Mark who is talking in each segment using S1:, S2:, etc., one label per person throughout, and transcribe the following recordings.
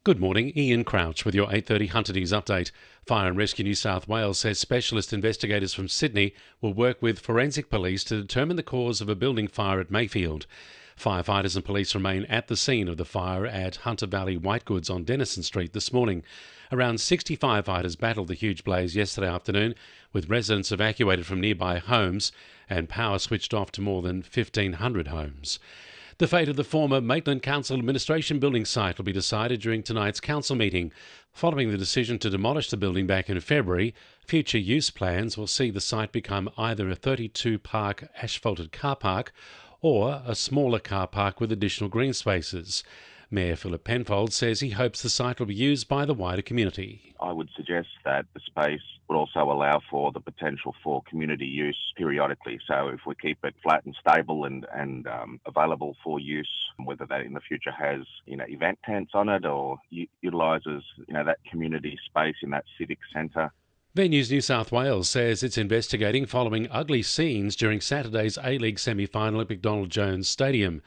S1: Good morning, Ian Crouch with your 8:30 Hunter News update. Fire and Rescue New South Wales says specialist investigators from Sydney will work with forensic police to determine the cause of a building fire at Mayfield. Firefighters and police remain at the scene of the fire at Hunter Valley Whitegoods on Denison Street this morning. Around 60 firefighters battled the huge blaze yesterday afternoon, with residents evacuated from nearby homes and power switched off to more than 1,500 homes. The fate of the former Maitland Council administration building site will be decided during tonight's council meeting. Following the decision to demolish the building back in February, future use plans will see the site become either a 32-park asphalted car park or a smaller car park with additional green spaces. Mayor Philip Penfold says he hopes the site will be used by the wider community.
S2: I would suggest that the space would also allow for the potential for community use periodically. So if we keep it flat and stable and available for use, whether that in the future has event tents on it or utilises that community space in that civic centre.
S1: Venues New South Wales says it's investigating following ugly scenes during Saturday's A-League semi-final at McDonald Jones Stadium.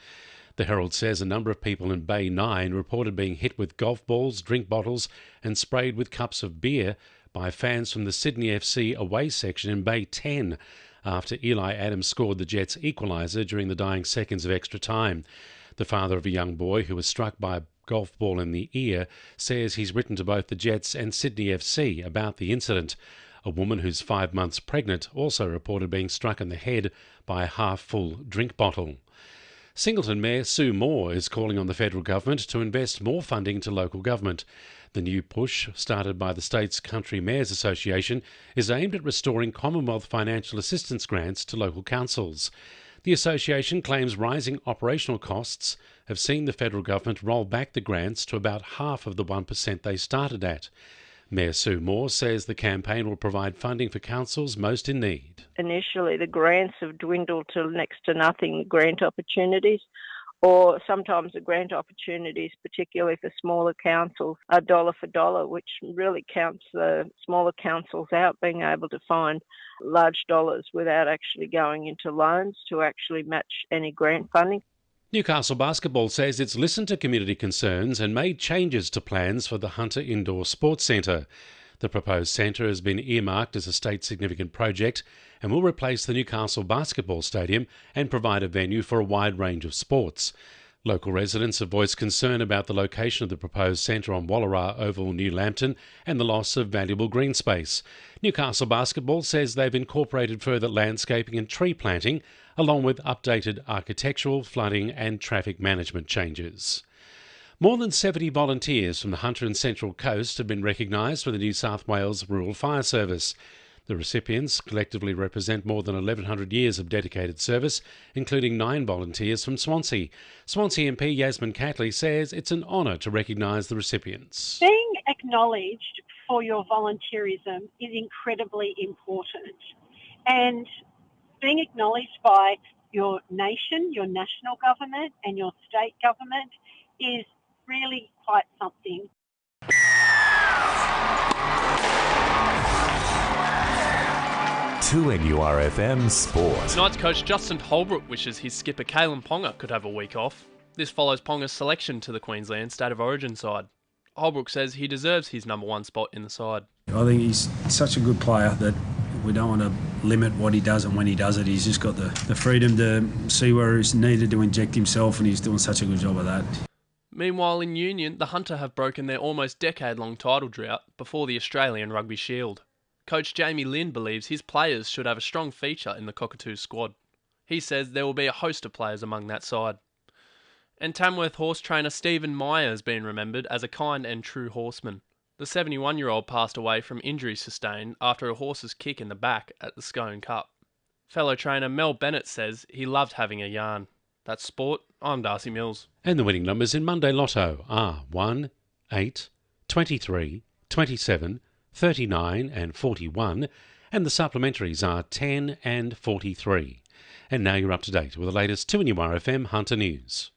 S1: The Herald says a number of people in Bay 9 reported being hit with golf balls, drink bottles and sprayed with cups of beer by fans from the Sydney FC away section in Bay 10 after Eli Adams scored the Jets' equaliser during the dying seconds of extra time. The father of a young boy who was struck by a golf ball in the ear says he's written to both the Jets and Sydney FC about the incident. A woman who's 5 months pregnant also reported being struck in the head by a half-full drink bottle. Singleton Mayor Sue Moore is calling on the federal government to invest more funding to local government. The new push, started by the state's Country Mayors Association, is aimed at restoring Commonwealth financial assistance grants to local councils. The association claims rising operational costs have seen the federal government roll back the grants to about half of the 1% they started at. Mayor Sue Moore says the campaign will provide funding for councils most in need.
S3: Initially, the grants have dwindled to next to nothing grant opportunities, or sometimes the grant opportunities, particularly for smaller councils, are dollar for dollar, which really counts the smaller councils out being able to find large dollars without actually going into loans to actually match any grant funding.
S1: Newcastle Basketball says it's listened to community concerns and made changes to plans for the Hunter Indoor Sports Centre. The proposed centre has been earmarked as a state significant project and will replace the Newcastle Basketball Stadium and provide a venue for a wide range of sports. Local residents have voiced concern about the location of the proposed centre on Wallara Oval, New Lambton, and the loss of valuable green space. Newcastle Basketball says they've incorporated further landscaping and tree planting, along with updated architectural, flooding and traffic management changes. More than 70 volunteers from the Hunter and Central Coast have been recognised for the New South Wales Rural Fire Service. The recipients collectively represent more than 1,100 years of dedicated service, including 9 volunteers from Swansea. Swansea MP Yasmin Catley says it's an honour to recognise the recipients.
S4: Being acknowledged for your volunteerism is incredibly important, and being acknowledged by your nation, your national government and your state government is really quite something.
S5: 2NURFM Sport.
S6: Knights coach Justin Holbrook wishes his skipper Kalen Ponga could have a week off. This follows Ponga's selection to the Queensland State of Origin side. Holbrook says he deserves his number 1 spot in the side.
S7: I think he's such a good player that we don't want to limit what he does and when he does it. He's just got the freedom to see where he's needed to inject himself, and he's doing such a good job of that.
S6: Meanwhile, in Union, the Hunter have broken their almost decade-long title drought before the Australian Rugby Shield. Coach Jamie Lynn believes his players should have a strong feature in the Cockatoos squad. He says there will be a host of players among that side. And Tamworth horse trainer Stephen Meyer has been remembered as a kind and true horseman. The 71-year-old passed away from injuries sustained after a horse's kick in the back at the Scone Cup. Fellow trainer Mel Bennett says he loved having a yarn. That's sport. I'm Darcy Mills.
S1: And the winning numbers in Monday Lotto are 1, 8, 23, 27, 39 and 41, and the supplementaries are 10 and 43. And now you're up to date with the latest 2NURFM Hunter News.